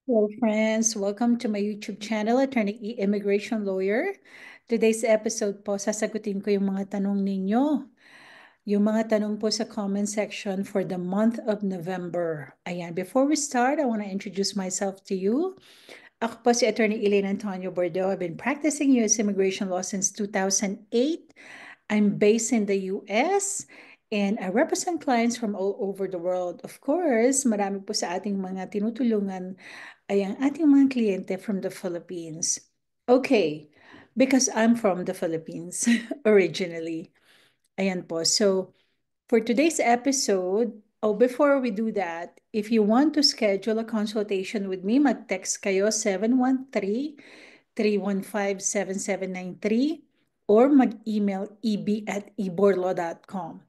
Hello, friends. Welcome to my YouTube channel, Attorney E. Immigration Lawyer. Today's episode po, sasagutin ko yung mga tanong ninyo. Yung mga tanong po sa comment section for the month of November. Ayan, before we start, I want to introduce myself to you. Ako po si Attorney Elaine Antonio Bordeaux. I've been practicing U.S. immigration law since 2008. I'm based in the US and I represent clients from all over the world. Of course, marami po sa ating mga tinutulungan ay ang ating mga kliyente from the Philippines. Okay, because I'm from the Philippines originally. Ayan po. So, for today's episode, before we do that, if you want to schedule a consultation with me, mag-text kayo 713-315-7793 or mag-email eb@eborlaw.com.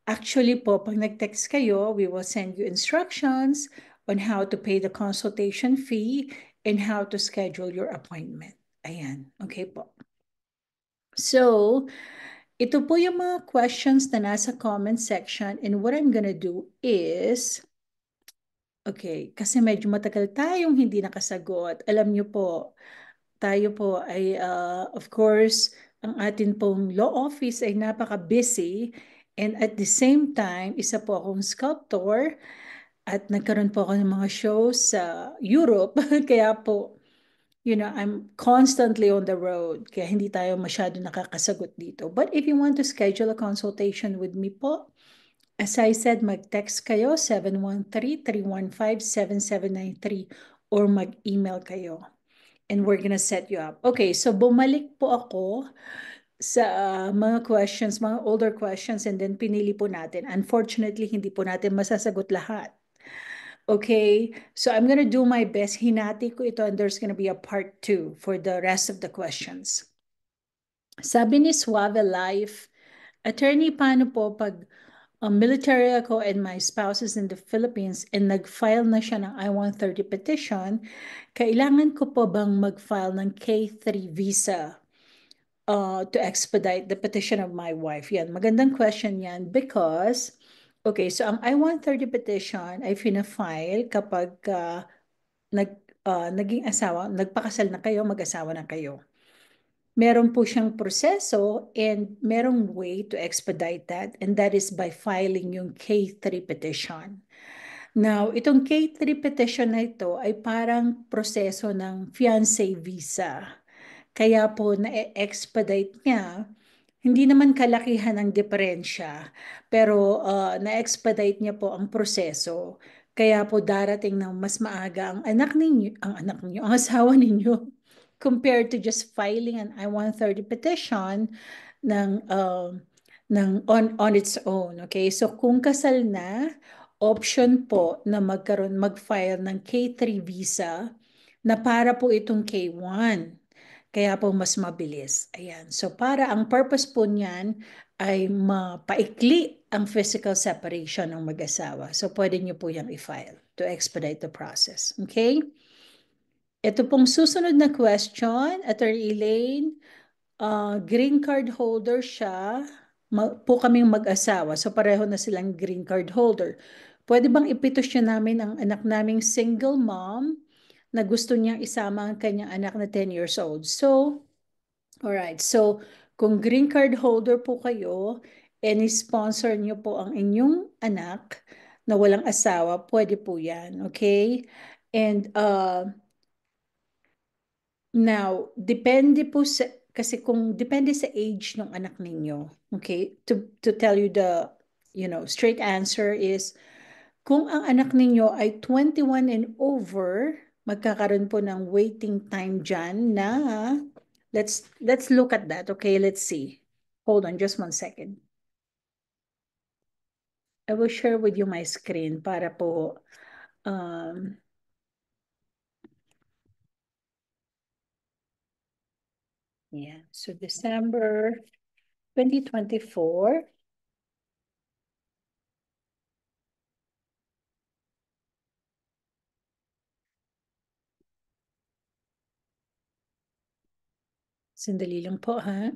Actually po, pag nag-text kayo, we will send you instructions on how to pay the consultation fee and how to schedule your appointment. Ayan, okay po. So, ito po yung mga questions na nasa comment section and what I'm gonna do is, okay, kasi medyo matagal tayong hindi nakasagot. Alam niyo po, tayo po ay, of course, ang atin pong law office ay napaka-busy and at the same time, isa po akong sculptor at nagkaroon po ako ng mga shows sa Europe. Kaya po, I'm constantly on the road. Kaya hindi tayo masyado nakakasagot dito. But if you want to schedule a consultation with me po, as I said, mag-text kayo 713-315-7793 or mag-email kayo. And we're gonna set you up. Okay, so bumalik po ako sa mga questions, mga older questions, and then pinili po natin. Unfortunately, hindi po natin masasagot lahat. Okay, so I'm gonna do my best. Hinati ko ito and there's gonna be a part 2 for the rest of the questions. Sabi ni Suave Life, Attorney, paano po pag military ako and my spouse is in the Philippines and nag-file na siya ng I-130 petition, kailangan ko po bang mag-file ng K3 visa to expedite the petition of my wife? Yan, magandang question yan because, okay, so ang I-130 petition ay fina-file kapag naging asawa, nagpakasal na kayo, mag-asawa na kayo. Meron po siyang proseso and merong way to expedite that, and that is by filing yung K3 petition. Now, itong K3 petition na ito ay parang proseso ng fiancé visa. Kaya po na-expedite niya, hindi naman kalakihan ng diferensya, pero na-expedite niya po ang proseso. Kaya po darating ng mas maaga ang asawa ninyo compared to just filing an I-130 petition ng, on its own. Okay, so kung kasal na, option po na mag-file ng K3 visa na para po itong K1. Kaya po mas mabilis. Ayan. So para ang purpose po niyan ay mapaikli ang physical separation ng mag-asawa. So pwede niyo po yung i-file to expedite the process. Okay? Ito pong susunod na question, Attorney Elaine, green card holder siya, po kaming mag-asawa, so pareho na silang green card holder. Pwede bang ipetisyon namin ang anak naming single mom na gusto niyang isama ang kanyang anak na 10 years old? So, alright, so kung green card holder po kayo, any sponsor niyo po ang inyong anak na walang asawa, pwede po yan, okay? And now, depende po sa, kasi kung depende sa age ng anak ninyo, okay? To tell you the, straight answer is, kung ang anak ninyo ay 21 and over, magkakaroon po ng waiting time dyan na, let's look at that, okay? Let's see. Hold on just 1 second. I will share with you my screen para po, yeah. So December 2024. Sandali lang po ha.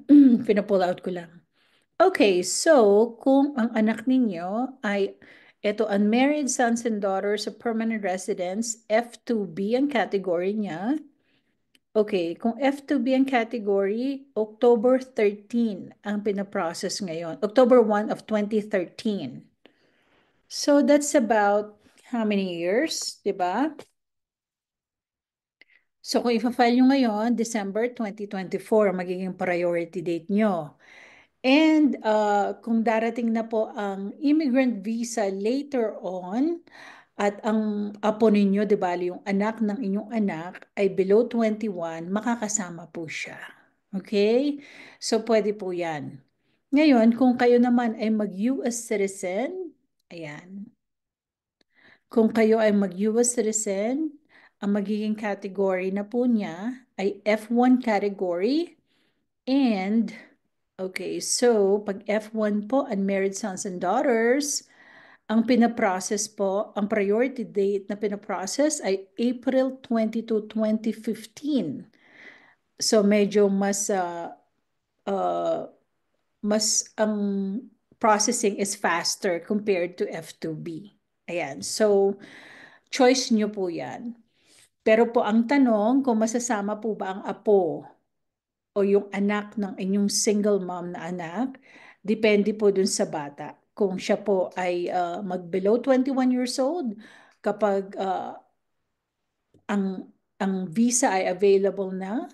Pina-pull out ko lang. Okay, so kung ang anak ninyo ay Ito, unmarried sons and daughters of permanent residents, F2B ang category niya. Okay, kung F2B ang category, October 13 ang pinaprocess ngayon. October 1 of 2013. So that's about how many years, di ba? So kung ipa-file nyo ngayon, December 2024, magiging priority date nyo. And kung darating na po ang immigrant visa later on, at ang apo ninyo, di ba, yung anak ng inyong anak ay below 21, makakasama po siya. Okay? So pwede po yan. Ngayon, kung kayo naman ay mag-US citizen, ayan. Kung kayo ay mag-US citizen, ang magiging category na po niya ay F1 category. And, okay, so pag F1 po, unmarried sons and daughters, ang pinaprocess po, ang priority date na pinaprocess ay April 22, 2015. So medyo mas ang processing is faster compared to F2B. Ayan, so choice nyo po yan. Pero po ang tanong, kung masasama po ba ang apo o yung anak ng inyong single mom na anak, depende po dun sa bata. Kung siya po ay mag-below 21 years old, kapag ang visa ay available na,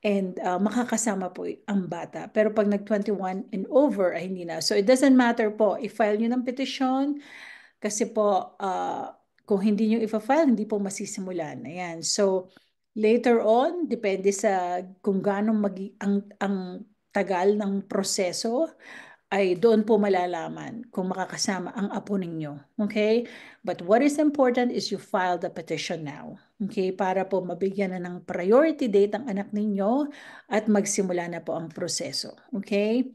and makakasama po ang bata. Pero pag nag-21 and over, ay hindi na. So it doesn't matter po, i-file nyo ng petition, kasi po, kung hindi nyo ipa-file, hindi po masisimulan. Ayan. So, later on, depende sa kung gaano ang tagal ng proseso, ay doon po malalaman kung makakasama ang apo ninyo. Okay? But what is important is you file the petition now. Okay? Para po mabigyan na ng priority date ang anak ninyo at magsimula na po ang proseso. Okay?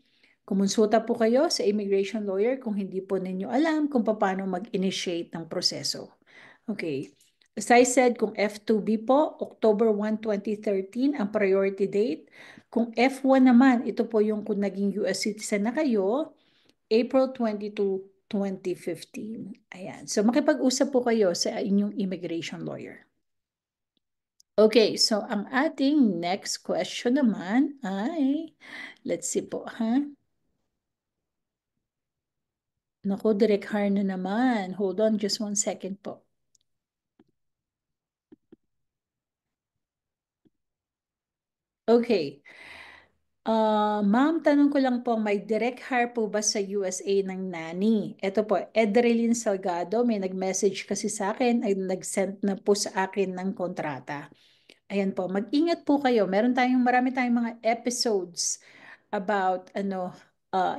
Kumonsulta po kayo sa immigration lawyer kung hindi po ninyo alam kung paano mag-initiate ng proseso. Okay. As I said, kung F2B po, October 1, 2013 ang priority date. Kung F1 naman, ito po yung kung naging US citizen na kayo, April 22, 2015. Ayan. So makipag-usap po kayo sa inyong immigration lawyer. Okay, so ang ating next question naman ay, let's see po, ha? Naku, direct hire na naman. Hold on just 1 second po. Okay. Ma'am, tanong ko lang po, may direct hire po ba sa USA ng nanny? Ito po, Edrelyn Salgado, may nag-message kasi sa akin, ay nag-send na po sa akin ng kontrata. Ayan po, mag-ingat po kayo. Marami tayong mga episodes about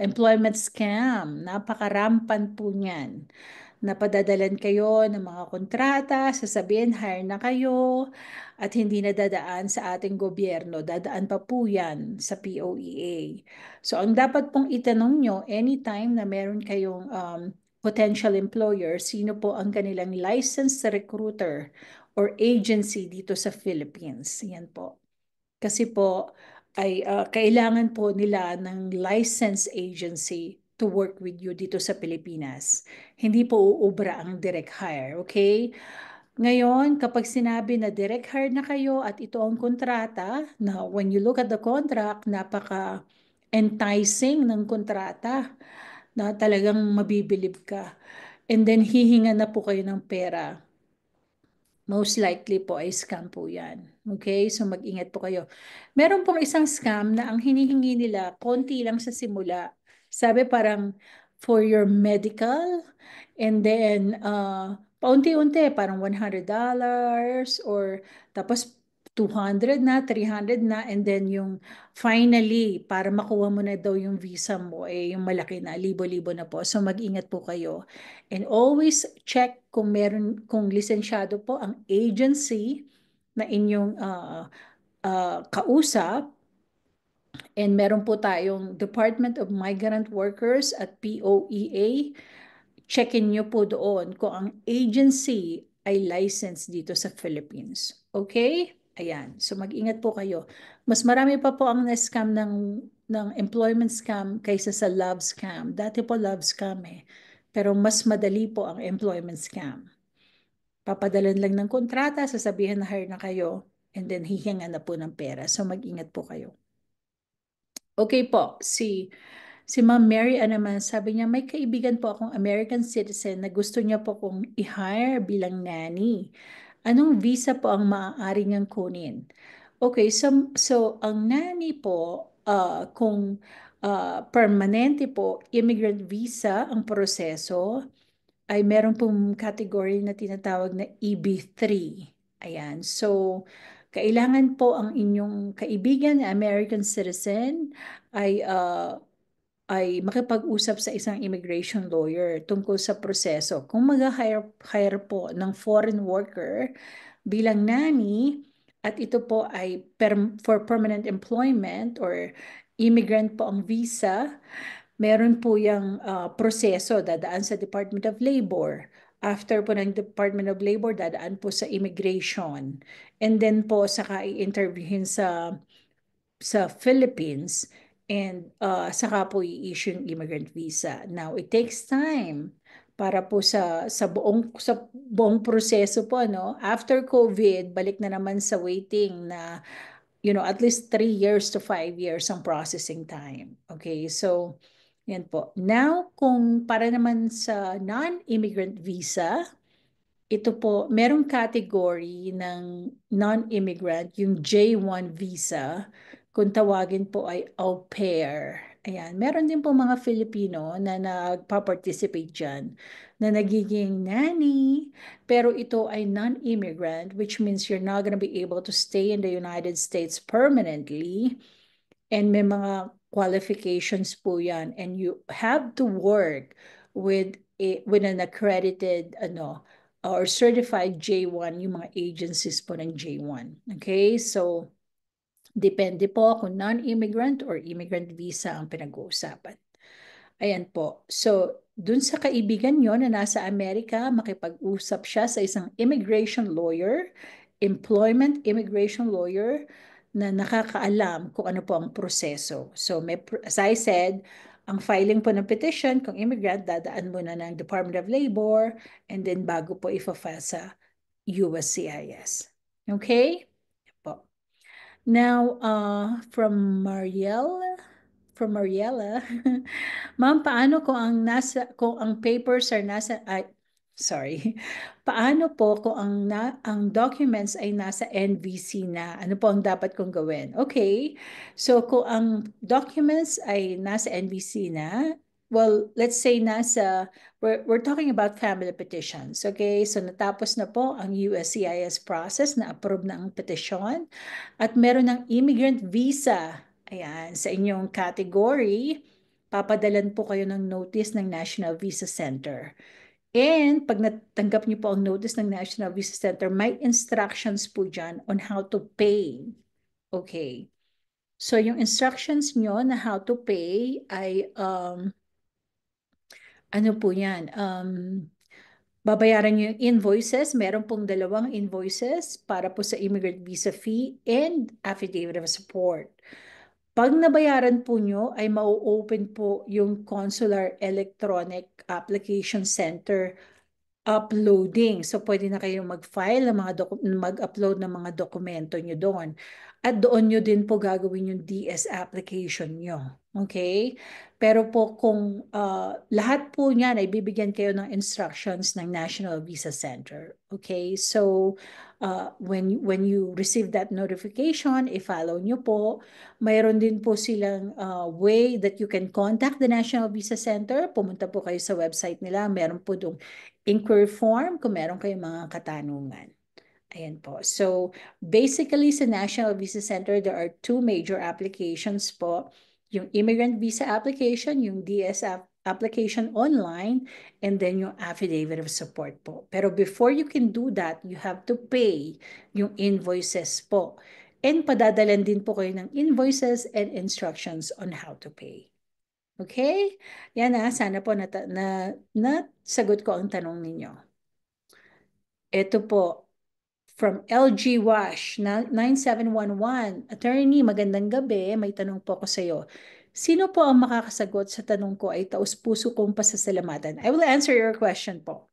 employment scam. Napakarampan po niyan. Napadadalan kayo ng mga kontrata, sasabihin hire na kayo, at hindi na dadaan sa ating gobyerno. Dadaan pa po yan sa POEA. So ang dapat pong itanong nyo anytime na meron kayong potential employer, sino po ang kanilang licensed recruiter or agency dito sa Philippines. Yan po. Kasi po ay kailangan po nila ng licensed agency to work with you dito sa Pilipinas. Hindi po uubra ang direct hire, okay? Ngayon, kapag sinabi na direct hire na kayo at ito ang kontrata, na when you look at the contract, napaka enticing ng kontrata na talagang mabibilib ka. And then hihinga na po kayo ng pera, most likely po ay scam po yan. Okay? So mag-ingat po kayo. Meron pong isang scam na ang hinihingi nila, konti lang sa simula. Sabi parang for your medical, and then paunti-unti, parang $100 or tapos 200 na, 300 na, and then yung finally, para makuha mo na daw yung visa mo, eh yung malaki na, libo-libo na po. So mag-ingat po kayo. And always check kung lisensyado po ang agency na inyong kausap. And meron po tayong Department of Migrant Workers at POEA. Checkin nyo po doon kung ang agency ay licensed dito sa Philippines. Okay? Ayan. So mag-ingat po kayo. Mas marami pa po ang na-scam ng employment scam kaysa sa love scam. Dati po love scam eh. Pero mas madali po ang employment scam. Papadalan lang ng kontrata, sasabihin na hire na kayo, and then hihinga na po ng pera. So mag-ingat po kayo. Okay po, si Ma'am Mary naman, sabi niya, may kaibigan po akong American citizen na gusto niya po kong i-hire bilang nanny. Anong visa po ang maaari niyang kunin? Okay, so ang nanny po, kung permanente po, immigrant visa ang proseso, ay meron pong category na tinatawag na EB3. Ayan, so kailangan po ang inyong kaibigan na American citizen ay makipag-usap sa isang immigration lawyer tungkol sa proseso. Kung mag-hire po ng foreign worker bilang nanny at ito po ay for permanent employment or immigrant po ang visa, meron po yung proseso, dadaan sa Department of Labor. After po ng Department of Labor, dadaan po sa immigration. And then po, saka i-interviewin sa Philippines and saka po i-issue yung immigrant visa. Now, it takes time para po sa buong proseso po, no? After COVID, balik na naman sa waiting na at least 3 years to 5 years ang processing time. Okay, so yan po. Now, kung para naman sa non-immigrant visa, ito po, merong category ng non-immigrant, yung J1 visa, kung tawagin po ay au pair. Ayan, meron din po mga Filipino na nagpa-participate dyan, na nagiging nanny, pero ito ay non-immigrant, which means you're not gonna be able to stay in the United States permanently, and may mga qualifications po yan, and you have to work with an accredited or certified J1, yung mga agencies po ng J1. Okay, so depende po kung non-immigrant or immigrant visa ang pinag-uusapan. Ayan po. So, dun sa kaibigan nyo na nasa Amerika, makipag-usap siya sa isang immigration lawyer, employment immigration lawyer, na nakakaalam kung ano po ang proseso. So, as I said, ang filing po ng petition, kung immigrant, dadaan muna ng Department of Labor, and then bago po ifa-file sa USCIS. Okay? Po. Now, from Mariela, ma'am, paano kung ang papers are nasa sorry. Paano po kung ang documents ay nasa NVC na? Ano po ang dapat kong gawin? Okay. So kung ang documents ay nasa NVC na, well, let's say we're talking about family petitions. Okay? So natapos na po ang USCIS process, na approve na ang petition, at meron ng immigrant visa. Ayan, sa inyong category, papadalan po kayo ng notice ng National Visa Center. And pag natanggap niyo po ang notice ng National Visa Center, may instructions po dyan on how to pay. Okay. So yung instructions nyo na how to pay ay, ano po yan? Babayaran nyo yung invoices. Meron pong 2 invoices para po sa immigrant visa fee and affidavit of support. Pag nabayaran po nyo, ay mau-open po yung Consular Electronic Application Center uploading. So, pwede na kayong mag-file ng mag-upload ng mga dokumento nyo doon. At doon nyo din po gagawin yung DS application nyo. Okay? Pero po kung lahat po niyan ay bibigyan kayo ng instructions ng National Visa Center. Okay? So, when you receive that notification, i-follow nyo po. Mayroon din po silang way that you can contact the National Visa Center. Pumunta po kayo sa website nila. Meron po doon inquiry form kung meron kayong mga katanungan. Ayan po. So, basically sa National Visa Center, there are 2 major applications po. Yung immigrant visa application, yung DS application online, and then yung affidavit of support po. Pero before you can do that, you have to pay yung invoices po. And padadalan din po kayo ng invoices and instructions on how to pay. Okay? Yan sana po nasagot ko ang tanong ninyo. Ito po, from LG Wash, 9711. Attorney, magandang gabi. May tanong po ako sa iyo. Sino po ang makakasagot sa tanong ko ay taus-puso kong pasasalamatan? I will answer your question po.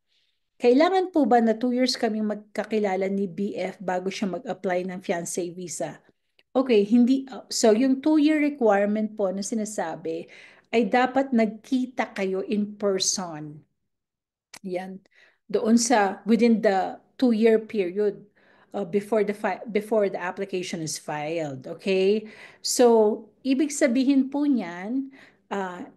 Kailangan po ba na 2 years kaming magkakilala ni BF bago siya mag-apply ng fiancé visa? Okay, hindi. So, yung 2-year requirement po na sinasabi ay dapat nagkita kayo in person. Yan. Doon sa within the 2-year period before the application is filed. Okay? So, ibig sabihin po niyan,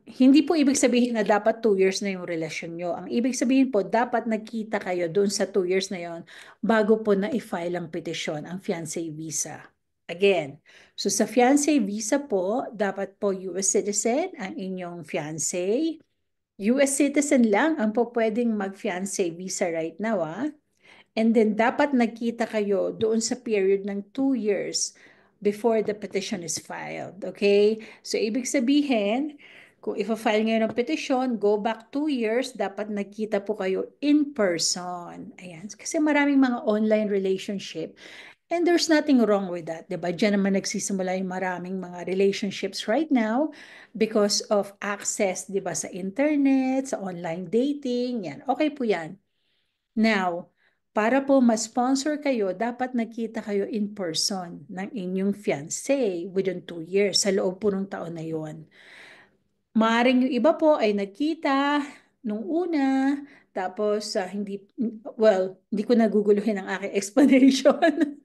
hindi po ibig sabihin na dapat 2 years na yung relasyon nyo. Ang ibig sabihin po, dapat nagkita kayo doon sa 2 years na yon bago po na i-file ang petisyon, ang fiancé visa. Again, so sa fiancé visa po, dapat po US citizen ang inyong fiancé. US citizen lang ang po pwedeng mag-fiancé visa right now, ah. And then dapat nagkita kayo doon sa period ng 2 years before the petition is filed. Okay? So, ibig sabihin, kung i-file ngayon ng petition, go back 2 years, dapat nagkita po kayo in person. Ayan. Kasi maraming mga online relationship. And there's nothing wrong with that, diba? Diyan naman nagsisimula yung maraming mga relationships right now because of access, diba, sa internet, sa online dating, yan. Okay po yan. Now, para po ma-sponsor kayo, dapat nakita kayo in person ng inyong fiancé within 2 years, sa loob po ng taon na yon. Maaring yung iba po ay nagkita nung una, tapos hindi ko naguguluhin ang aking explanation.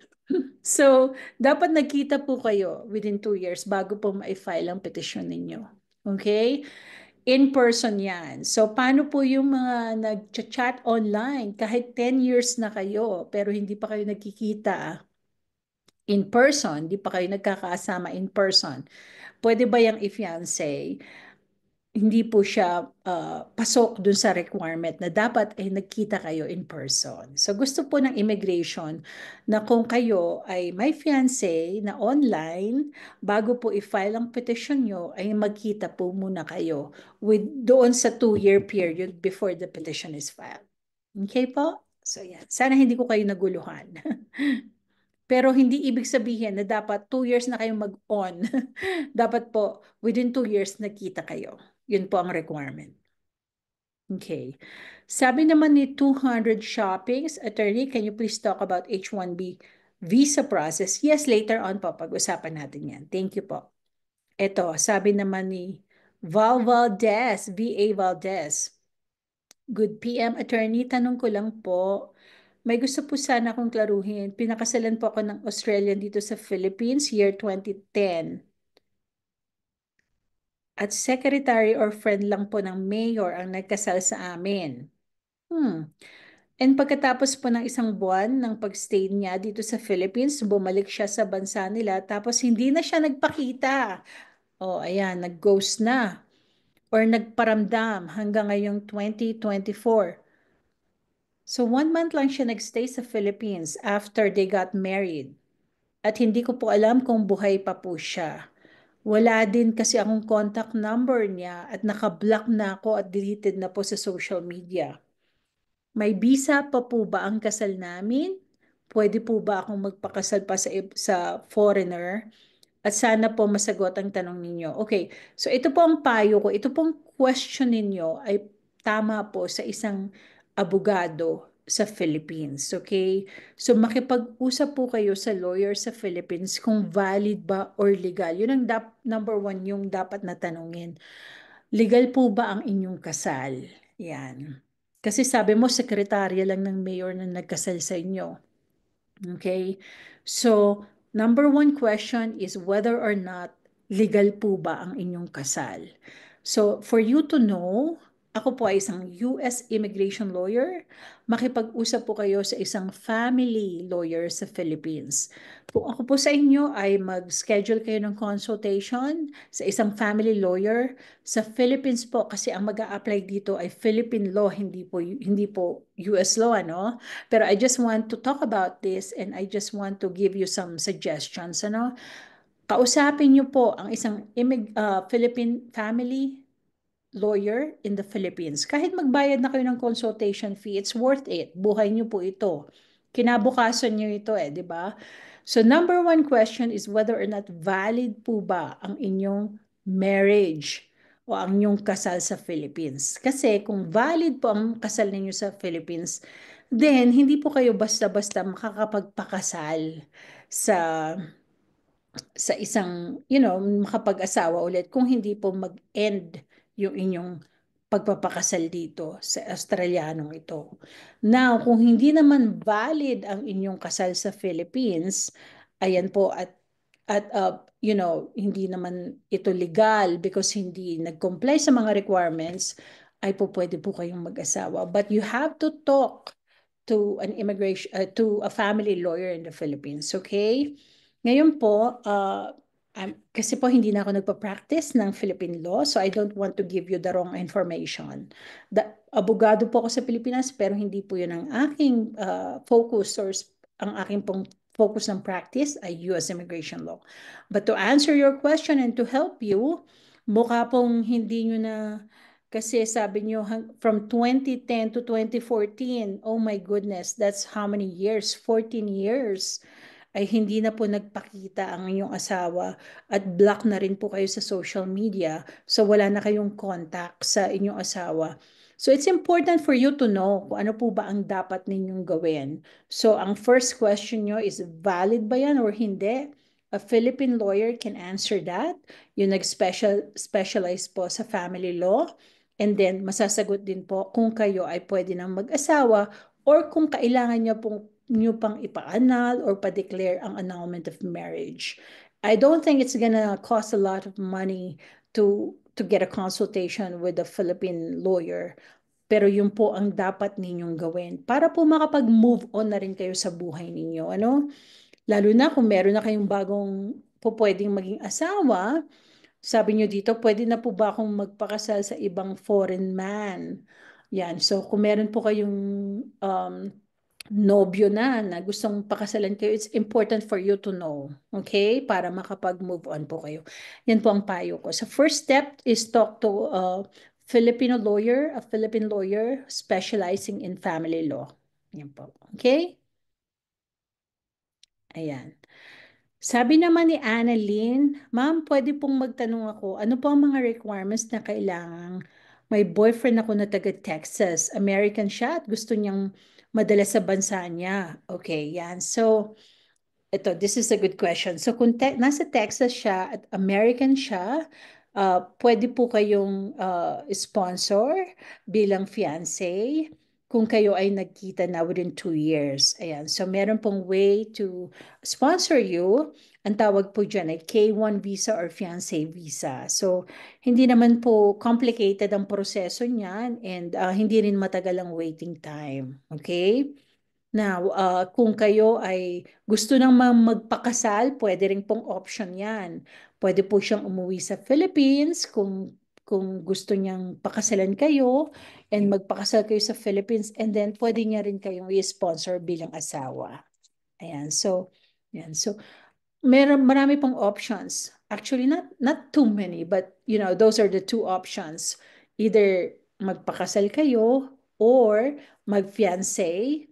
So, dapat nagkita po kayo within 2 years bago po ma-file ang petition ninyo. Okay? In person yan. So, paano po yung mga nag-chat online kahit 10 years na kayo pero hindi pa kayo nagkikita in person, hindi pa kayo nagkakasama in person? Pwede ba yung i-fiancé? Hindi po siya pasok dun sa requirement na dapat ay nagkita kayo in person. So gusto po ng immigration na kung kayo ay may fiancé na online, bago po i-file ang petition nyo, ay magkita po muna kayo doon sa 2-year period before the petition is filed. Okay po? So yan. Sana hindi ko kayo naguluhan. Pero hindi ibig sabihin na dapat 2 years na kayong mag-on. Dapat po, within 2 years, nakita kayo. Yun po ang requirement. Okay. Sabi naman ni 200 Shoppings, Attorney, can you please talk about H-1B visa process? Yes, later on po, pag-usapan natin yan. Thank you po. Ito, sabi naman ni Val Valdez, VA Valdez. Good PM, Attorney, tanong ko lang po, may gusto po sana akong klaruhin. Pinakasalan po ako ng Australian dito sa Philippines, year 2010. At secretary or friend lang po ng mayor ang nagkasal sa amin. And pagkatapos po ng isang buwan ng pagstay niya dito sa Philippines, bumalik siya sa bansa nila tapos hindi na siya nagpakita. Oh, ayan, nag-ghost na or nagparamdam hanggang ngayong 2024. So 1 month lang siya nagstay sa Philippines after they got married. At hindi ko po alam kung buhay pa po siya. Wala din kasi akong contact number niya at nakablock na ako at deleted na po sa social media. May visa pa po ba ang kasal namin? Pwede po ba akong magpakasal pa sa foreigner? At sana po masagot ang tanong ninyo. Okay, so ito po ang payo ko. Ito pong question ninyo ay tama po sa isang abogado sa Philippines. Okay? So makipag-usap po kayo sa lawyer sa Philippines kung valid ba or legal. Yun ang number one yung dapat na tanungin. Legal po ba ang inyong kasal? Yan. Kasi sabi mo, sekretarya lang ng mayor na nagkasal sa inyo. Okay? So, number one question is whether or not legal po ba ang inyong kasal. So, for you to know, ako po ay isang US immigration lawyer. Makipag-usap po kayo sa isang family lawyer sa Philippines. Kung ako po sa inyo ay mag-schedule kayo ng consultation sa isang family lawyer sa Philippines po kasi ang mag-a-apply dito ay Philippine law, hindi po US law, ano? Pero I just want to talk about this and I just want to give you some suggestions, ano? Kausapin niyo po ang isang Philippine family lawyer in the Philippines. Kahit magbayad na kayo ng consultation fee, it's worth it. Buhay niyo po ito. Kinabukasan niyo ito eh, di ba? So number one question is whether or not valid po ba ang inyong marriage o ang inyong kasal sa Philippines. Kasi kung valid po ang kasal ninyo sa Philippines, then hindi po kayo basta-basta makakapagpakasal sa isang, makapag-asawa ulit kung hindi po mag-end yung inyong pagpapakasal dito sa Australianong ito. Now, kung hindi naman valid ang inyong kasal sa Philippines, ayan po hindi naman ito legal because hindi nag-comply sa mga requirements, ay po pwede po kayong mag-asawa. But you have to talk to a family lawyer in the Philippines, okay? Ngayon po, kasi po hindi na ako nagpa-practice ng Philippine law, so I don't want to give you the wrong information. Abogado po ako sa Pilipinas, pero hindi po yun ang aking focus or ang aking pong focus ng practice ay US immigration law. But to answer your question and to help you, mukha pong hindi nyo na, kasi sabi nyo from 2010 to 2014, oh my goodness, that's how many years? 14 years ay hindi na po nagpakita ang inyong asawa at block na rin po kayo sa social media. So wala na kayong contact sa inyong asawa. So it's important for you to know kung ano po ba ang dapat ninyong gawin. So ang first question nyo is valid ba yan or hindi? A Philippine lawyer can answer that. Yung specialize po sa family law. And then masasagot din po kung kayo ay pwede nang mag-asawa or kung kailangan nyo pang ipa-annul or pa-declare ang annulment of marriage. I don't think it's gonna cost a lot of money to get a consultation with a Philippine lawyer. Pero yun po ang dapat ninyong gawin para po makapag-move on na rin kayo sa buhay ninyo. Ano? Lalo na kung meron na kayong bagong po pwedeng maging asawa, sabi nyo dito, pwede na po ba akong magpakasal sa ibang foreign man? Yan. So, kung meron po kayong um, nobyo na gustong pakasalan kayo, it's important for you to know. Okay? Para makapag-move on po kayo. Yan po ang payo ko. So, first step is talk to a Filipino lawyer, a Philippine lawyer specializing in family law. Yan po. Okay? Ayan. Sabi naman ni Annalyn, Ma'am, pwede pong magtanong ako, ano po ang mga requirements na kailangan? May boyfriend ako na taga Texas. American siya at gusto niyang madala sa bansa niya. Okay, yan. So, this is a good question. So kung nasa Texas siya at American siya, pwede po kayong sponsor bilang fiancé kung kayo ay nagkita na within 2 years. Ayan. So meron pong way to sponsor you. Ang tawag po dyan ay K1 visa or fiancé visa. So hindi naman po complicated ang proseso niyan and hindi rin matagal ang waiting time. Okay? Now, kung kayo ay gusto nang magpakasal, pwede rin pong option yan. Pwede po siyang umuwi sa Philippines kung gusto niyang pakasalan kayo and magpakasal kayo sa Philippines and then pwede niya rin kayong i-sponsor bilang asawa. Ayan, so, yan. So, marami pong options. Actually, not too many, but those are the two options. Either magpakasal kayo or mag-fiancé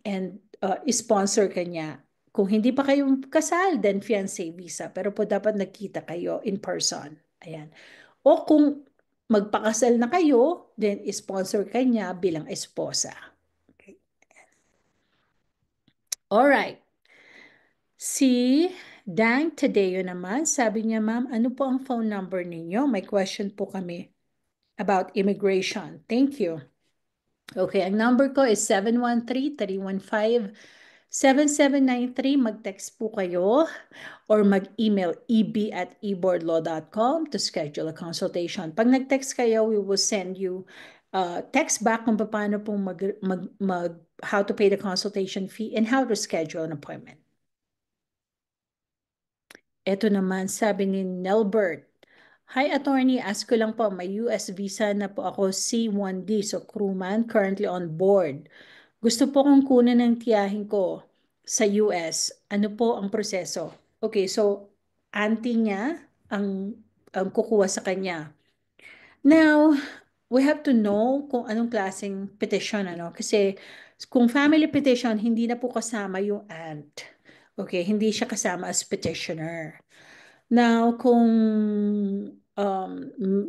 and sponsor kanya. Kung hindi pa kayo kasal, then fiancé visa. Pero po dapat nagkita kayo in person. Ayan. O kung magpakasal na kayo, then sponsor kanya bilang esposa. Okay. All right. Si Dang Tadeo naman, sabi niya, Ma'am, ano po ang phone number ninyo? May question po kami about immigration. Thank you. Okay, ang number ko is 713-315-7793. Mag-text po kayo or mag-email eb@eboardlaw.com to schedule a consultation. Pag nag-text kayo, we will send you text back kung paano pong how to pay the consultation fee and how to schedule an appointment. Ito naman, sabi ni Nelbert. Hi, attorney. Ask ko lang po, may US visa na po ako, C1D, so crewman, currently on board. Gusto po kong kunin ng tiyahin ko sa US. Ano po ang proseso? Okay, so auntie niya ang kukuha sa kanya. Now, we have to know kung anong klaseng petition, ano? Kasi kung family petition, hindi na po kasama yung aunt. Okay, hindi siya kasama as petitioner. Now, kung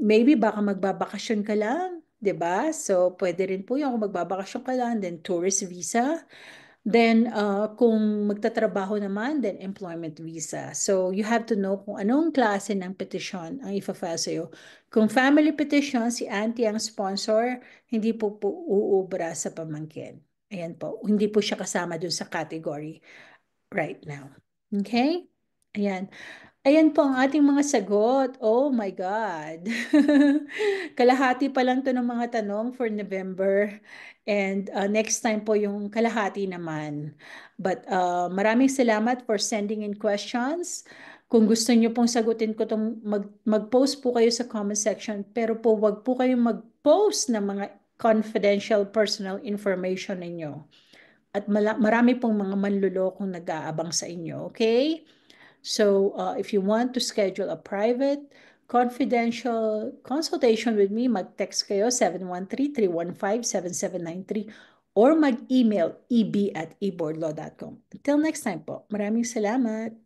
maybe baka magbabakasyon ka lang, 'di ba? So, pwede rin po 'yung kung magbabakasyon ka lang, then tourist visa. Then, kung magtatrabaho naman, then employment visa. So, you have to know kung anong klase ng petition ang ifa-file sa'yo. Kung family petition, si auntie ang sponsor, hindi po uubra sa pamangkin. Ayan po, hindi po siya kasama dun sa category right now. Okay? Ayan. Ayan po ang ating mga sagot. Oh my God. Kalahati pa lang to ng mga tanong for November. And next time po yung kalahati naman. But maraming salamat for sending in questions. Kung gusto niyo pong sagutin ko tong mag-post po kayo sa comment section. Pero po wag po kayong mag-post ng mga confidential personal information ninyo. At marami pong mga manlulokong nag-aabang sa inyo. Okay? So if you want to schedule a private, confidential consultation with me, mag-text kayo 713-315-7793 or mag-email eb@eboardlaw.com. Until next time po, maraming salamat.